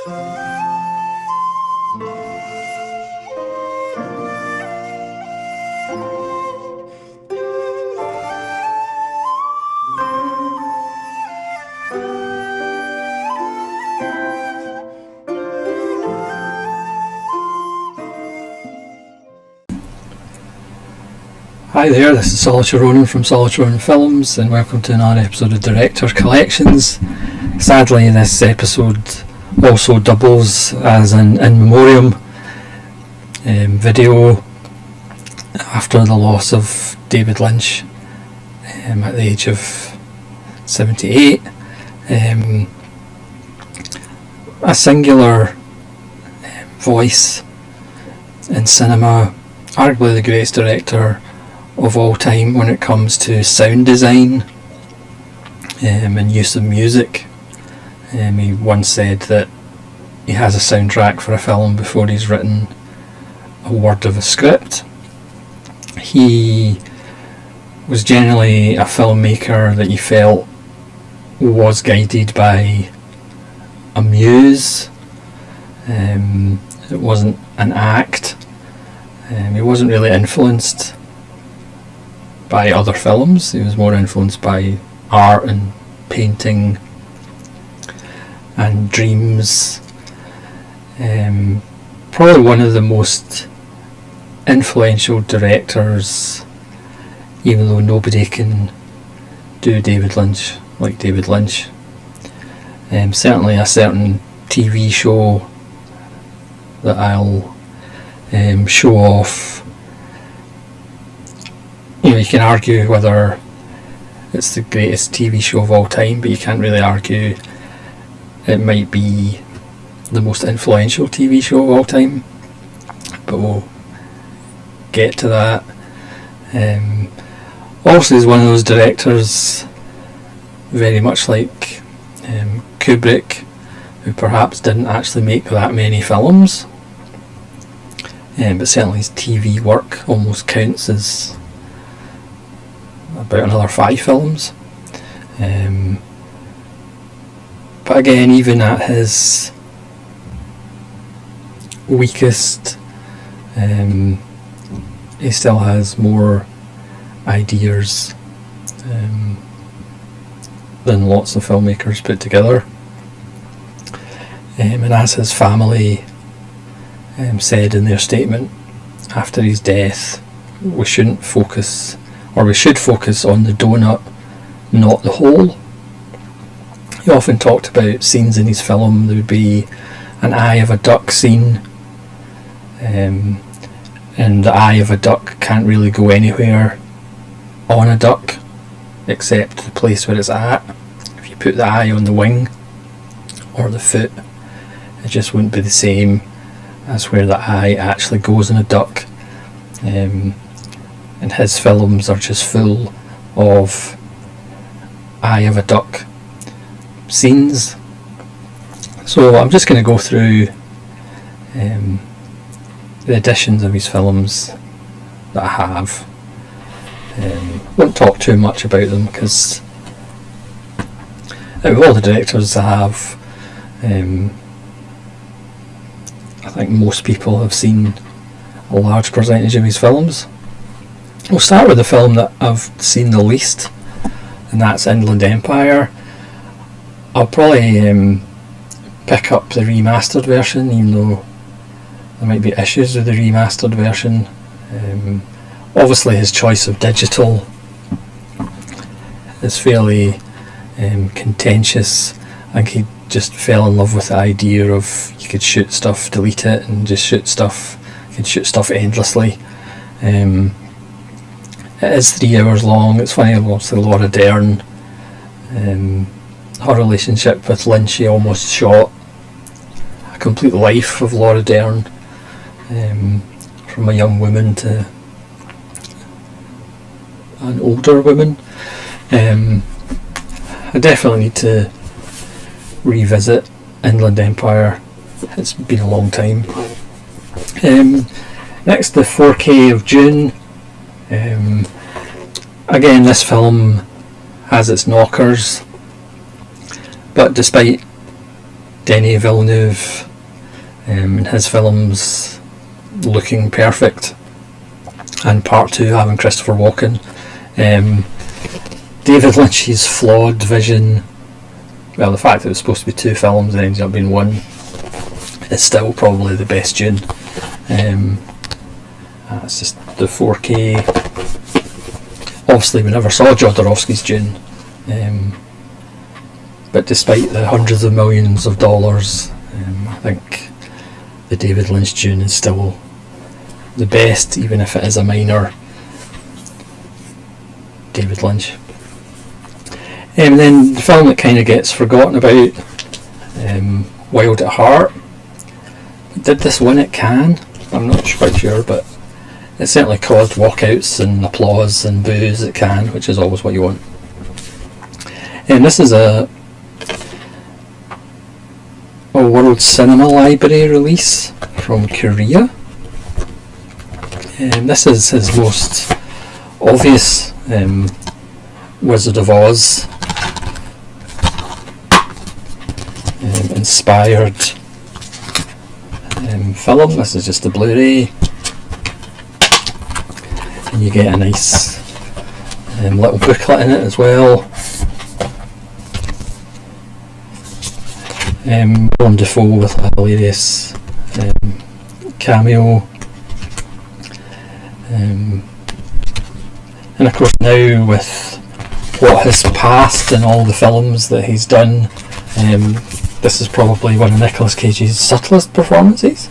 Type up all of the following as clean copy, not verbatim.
Hi there, this is Solitary Ronan from Solitary Ronan Films, and welcome to another episode of Director's Collections. Sadly, this episode also doubles as an in memoriam video after the loss of David Lynch at the age of 78. A singular voice in cinema, arguably the greatest director of all time when it comes to sound design and use of music. He once said that he has a soundtrack for a film before he's written a word of a script. He was generally a filmmaker that you felt was guided by a muse. It wasn't an act. He wasn't really influenced by other films. He was more influenced by art and painting and dreams. Probably one of the most influential directors, even though nobody can do David Lynch like David Lynch. Certainly a certain TV show that I'll show off. You can argue whether it's the greatest TV show of all time, but you can't really argue it might be the most influential TV show of all time. But we'll get to that. Also, he's one of those directors, very much like Kubrick, who perhaps didn't actually make that many films, but certainly his TV work almost counts as about another 5 films. But again, even at his weakest, he still has more ideas than lots of filmmakers put together. And as his family said in their statement after his death, we should focus on the donut, not the hole. He often talked about scenes in his film. There would be an eye of a duck scene, and the eye of a duck can't really go anywhere on a duck except the place where it's at. If you put the eye on the wing or the foot, it just wouldn't be the same as where the eye actually goes in a duck. And his films are just full of eye of a duck scenes. So I'm just going to go through the editions of his films that I have. Won't talk too much about them because out of all the directors I have, I think most people have seen a large percentage of his films. We'll start with the film that I've seen the least, and that's Inland Empire. I'll probably pick up the remastered version, even though there might be issues with the remastered version. Obviously his choice of digital is fairly contentious. I think he just fell in love with the idea of you could shoot stuff, delete it, and just shoot stuff. You could shoot stuff endlessly. It is 3 hours long. It's funny, obviously Laura Dern, her relationship with Lynch, she almost shot a complete life of Laura Dern, from a young woman to an older woman. I definitely need to revisit Inland Empire. It's been a long time. Next, the 4K of June. Again, this film has its knockers, but despite Denis Villeneuve in his films looking perfect, and part 2 having Christopher Walken. David Lynch's flawed vision, well, the fact that it was supposed to be 2 films and ended up being 1, is still probably the best Dune. It's just the 4K. Obviously we never saw Jodorowsky's Dune, but despite the hundreds of millions of dollars, I think the David Lynch Dune is still the best, even if it is a minor David Lynch. And then the film that kind of gets forgotten about, Wild at Heart. Did this win at Cannes? I'm not quite sure, but it certainly caused walkouts and applause and boos at Cannes, which is always what you want. And this is a World Cinema Library release from Korea. And this is his most obvious Wizard of Oz inspired film. This is just a Blu-ray, and you get a nice little booklet in it as well. Willem Dafoe with a hilarious cameo, and of course now with what has passed in all the films that he's done, this is probably one of Nicolas Cage's subtlest performances.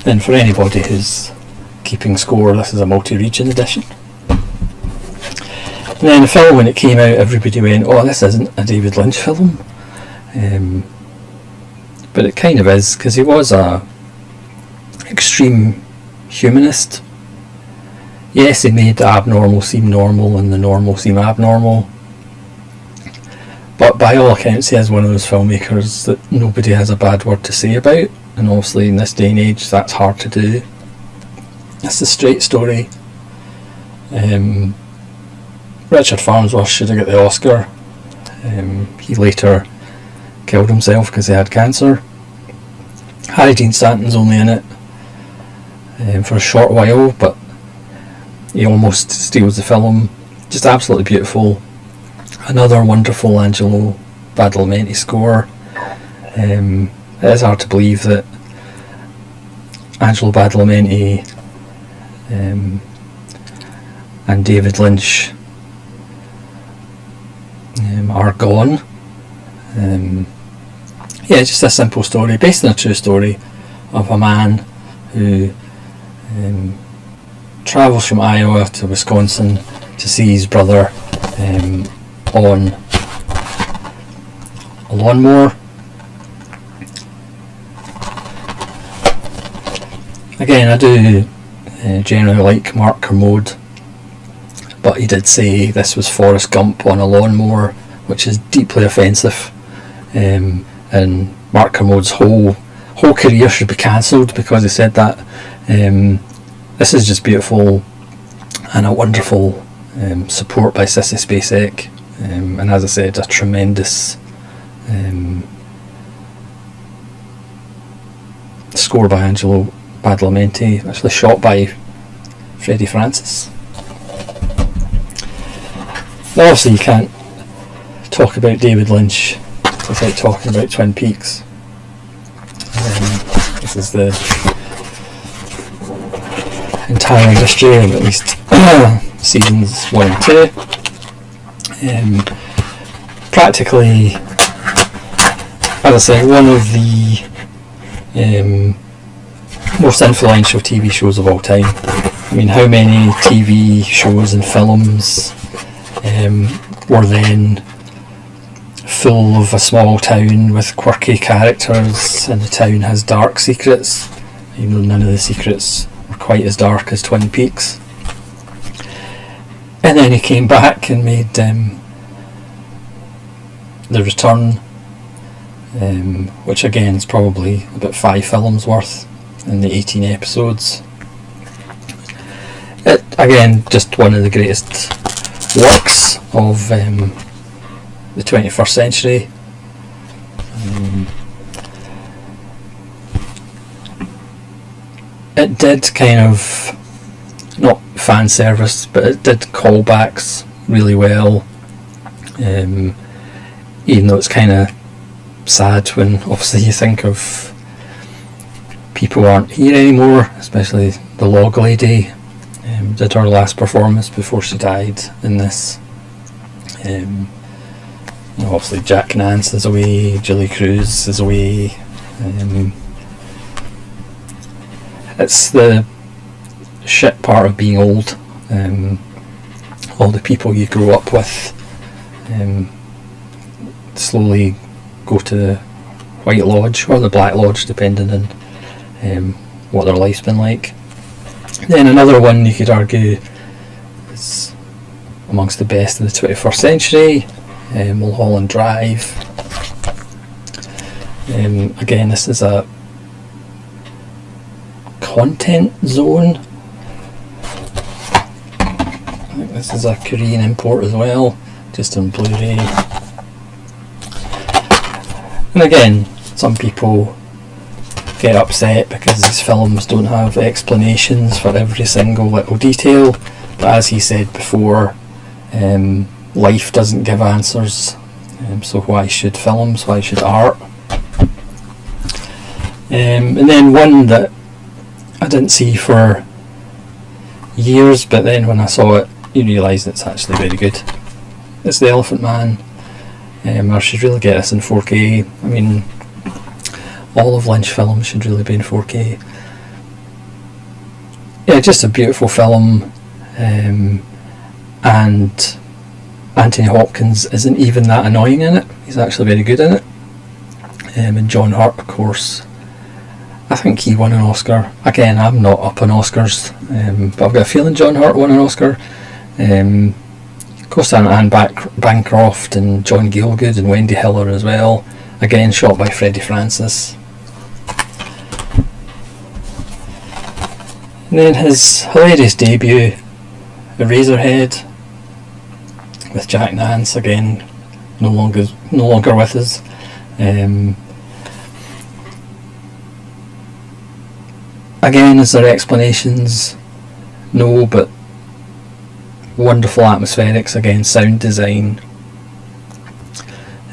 And for anybody who's keeping score, this is a multi-region edition. And then the film, when it came out, everybody went, oh, this isn't a David Lynch film. But it kind of is, because he was a extreme humanist. Yes, he made the abnormal seem normal and the normal seem abnormal, but by all accounts he is one of those filmmakers that nobody has a bad word to say about, and obviously in this day and age that's hard to do. It's a straight story. Richard Farnsworth should have got the Oscar. He later killed himself because he had cancer. Harry Dean Stanton's only in it for a short while, but he almost steals the film. Just absolutely beautiful. Another wonderful Angelo Badalamenti score. It is hard to believe that Angelo Badalamenti and David Lynch are gone. Just a simple story based on a true story of a man who travels from Iowa to Wisconsin to see his brother on a lawnmower. Again, I do generally like Mark Kermode, but he did say this was Forrest Gump on a lawnmower, which is deeply offensive, and Mark Kermode's whole career should be cancelled because he said that. This is just beautiful and a wonderful support by Sissy Spacek, and as I said, a tremendous score by Angelo Badalamenti, actually shot by Freddie Francis. Now obviously you can't talk about David Lynch without talking about Twin Peaks. This is the entire history of at least seasons 1 and 2. Practically, as I say, one of the most influential TV shows of all time. I mean, how many TV shows and films were then full of a small town with quirky characters, and the town has dark secrets, even though none of the secrets were quite as dark as Twin Peaks. And then he came back and made The Return, which again is probably about 5 films worth in the 18 episodes. It, again, just one of the greatest works of the 21st century. It did kind of, not fan service, but it did callbacks really well. Even though it's kind of sad when obviously you think of people aren't here anymore, especially the log lady. Did her last performance before she died in this. Obviously Jack Nance is away, Julie Cruz is away. It's the shit part of being old. All the people you grew up with slowly go to the White Lodge or the Black Lodge, depending on what their life's been like. Then another one you could argue is amongst the best of the 21st century, Mulholland Drive. Again, this is a content zone. I think this is a Korean import as well, just on Blu-ray. And again, some people get upset because these films don't have explanations for every single little detail, but as he said before, life doesn't give answers, so why should films, why should art? And then one that I didn't see for years, but then when I saw it you realise it's actually very good. It's The Elephant Man. I should really get this in 4K. I mean, all of Lynch films should really be in 4K. Yeah, just a beautiful film, and Anthony Hopkins isn't even that annoying in it. He's actually very good in it. And John Hurt, of course, I think he won an Oscar. Again, I'm not up on Oscars, but I've got a feeling John Hurt won an Oscar. Of course, Anne Bancroft and John Gielgud and Wendy Hiller as well. Again, shot by Freddie Francis. And then his hilarious debut, Eraserhead, with Jack Nance, again no longer with us. Again, is there explanations? No, but wonderful atmospherics, again sound design.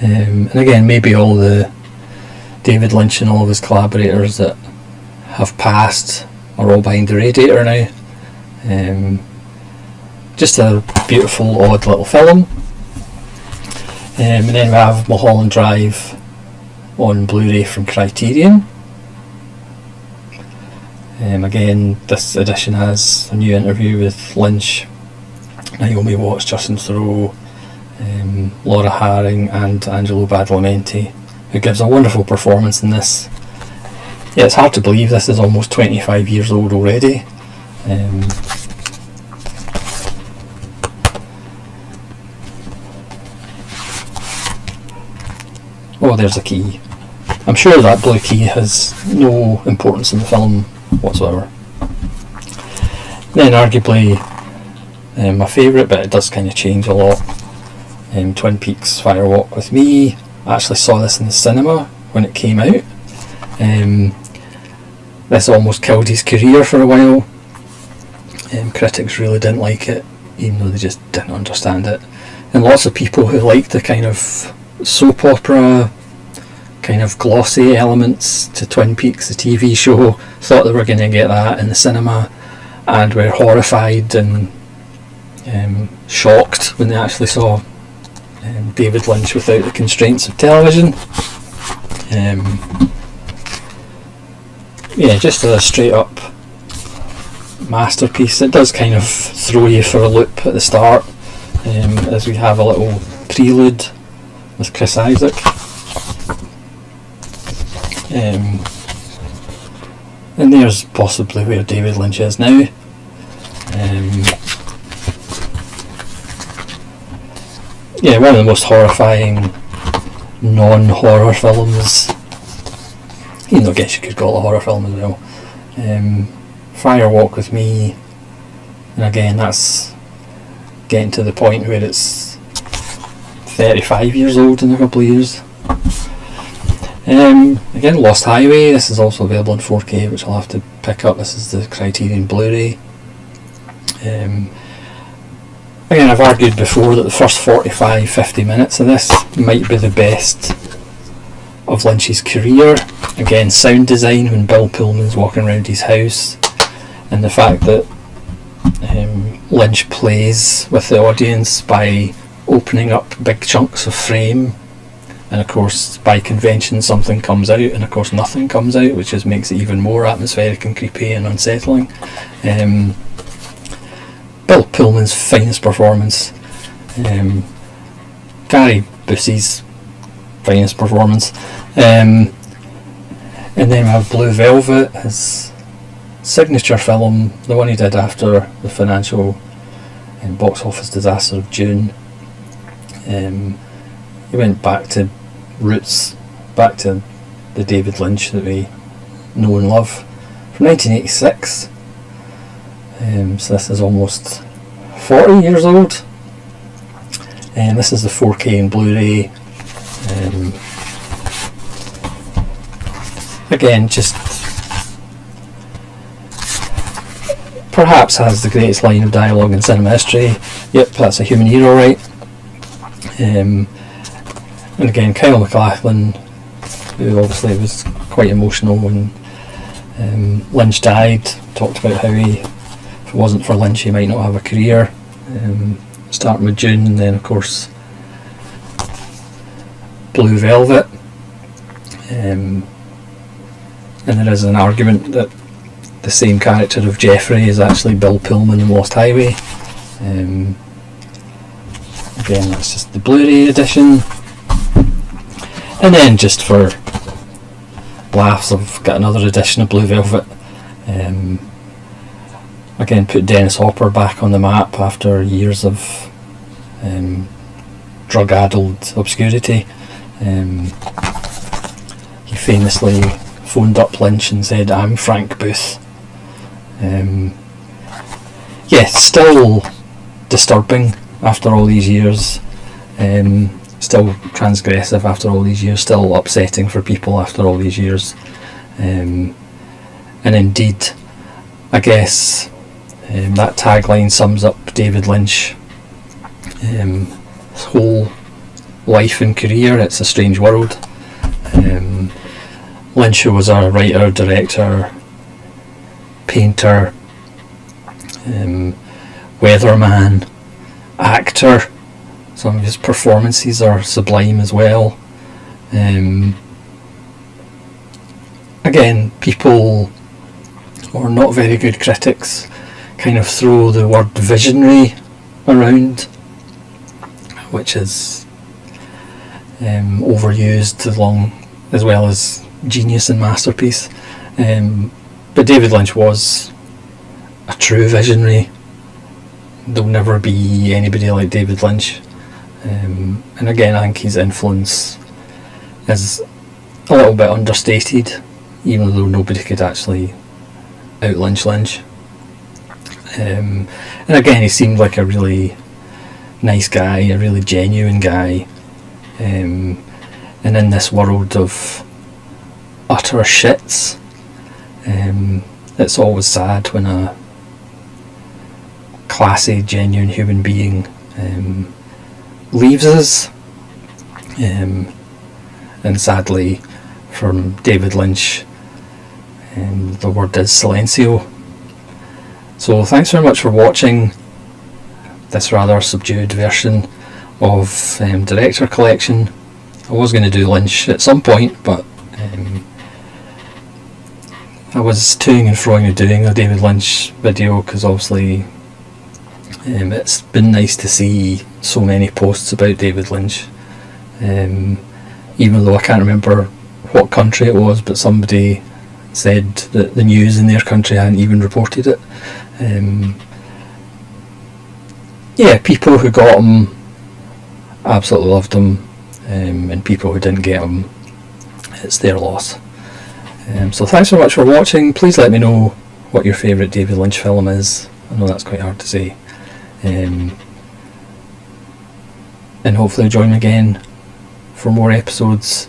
And again, maybe all the David Lynch and all of his collaborators that have passed are all behind the radiator now. Just a beautiful, odd little film. And then we have Mulholland Drive on Blu-ray from Criterion. Again, this edition has a new interview with Lynch, Naomi Watts, Justin Theroux, Laura Harring and Angelo Badalamenti, who gives a wonderful performance in this. Yeah, it's hard to believe this is almost 25 years old already. Oh, there's a key. I'm sure that blue key has no importance in the film whatsoever. Then arguably my favourite, but it does kind of change a lot, Twin Peaks Fire Walk with Me. I actually saw this in the cinema when it came out. This almost killed his career for a while. Critics really didn't like it, even though they just didn't understand it. And lots of people who liked the kind of soap opera, kind of glossy elements to Twin Peaks, the TV show, thought they were going to get that in the cinema, and were horrified and shocked when they actually saw David Lynch without the constraints of television. Yeah, just a straight up masterpiece. It does kind of throw you for a loop at the start, as we have a little prelude with Chris Isaac. And there's possibly where David Lynch is now. Yeah, one of the most horrifying non-horror films, even though I guess you could call it a horror film as well. Fire Walk with Me, and again that's getting to the point where it's 35 years old in a couple of years. Again, Lost Highway, this is also available in 4K, which I'll have to pick up. This is the Criterion Blu-ray. Again, I've argued before that the first 45-50 minutes of this might be the best of Lynch's career. Again, sound design when Bill Pullman's walking around his house, and the fact that Lynch plays with the audience by opening up big chunks of frame, and of course by convention something comes out and of course nothing comes out, which just makes it even more atmospheric and creepy and unsettling. Bill Pullman's finest performance, Gary Busey's finest performance, and then we have Blue Velvet, his signature film, the one he did after the financial and box office disaster of June. He went back to roots, back to the David Lynch that we know and love, from 1986. So this is almost 40 years old, and this is the 4K and Blu-ray. Again, just perhaps has the greatest line of dialogue in cinema history. Yep, that's a human hero, right? And again, Kyle MacLachlan, who obviously was quite emotional when Lynch died, talked about how he, if it wasn't for Lynch, he might not have a career. Starting with June, and then of course Blue Velvet. And there is an argument that the same character of Jeffrey is actually Bill Pullman in Lost Highway. Again, that's just the Blu-ray edition. And then just for laughs, I've got another edition of Blue Velvet. Again, put Dennis Hopper back on the map after years of drug-addled obscurity. He famously phoned up Lynch and said, "I'm Frank Booth." Yeah, still disturbing after all these years, still transgressive after all these years, still upsetting for people after all these years, and indeed, I guess that tagline sums up David Lynch, his whole life and career. It's a strange world. Lynch, who was a writer, director, painter, weatherman, actor. Some of his performances are sublime as well. Again, people, or not very good critics, kind of throw the word visionary around, which is overused as well as genius and masterpiece. But David Lynch was a true visionary. There'll never be anybody like David Lynch. And again, I think his influence is a little bit understated, even though nobody could actually out-Lynch Lynch. And again, he seemed like a really nice guy, a really genuine guy. And in this world of utter shits, it's always sad when a classy, genuine human being leaves us. And sadly, from David Lynch, the word is silencio. So thanks very much for watching this rather subdued version of Director Collection. I was going to do Lynch at some point, but I was toing and froing and doing a David Lynch video because obviously it's been nice to see so many posts about David Lynch, even though I can't remember what country it was, but somebody said that the news in their country hadn't even reported it. Yeah, people who got him absolutely loved him, and people who didn't get him, it's their loss. So thanks very much for watching. Please let me know what your favourite David Lynch film is. I know that's quite hard to say. and hopefully join me again for more episodes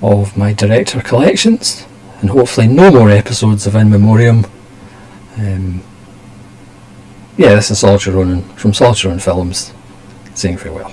of my director collections, and hopefully no more episodes of In Memoriam. This is Saoirse Ronan from Saoirse Ronan Films saying farewell.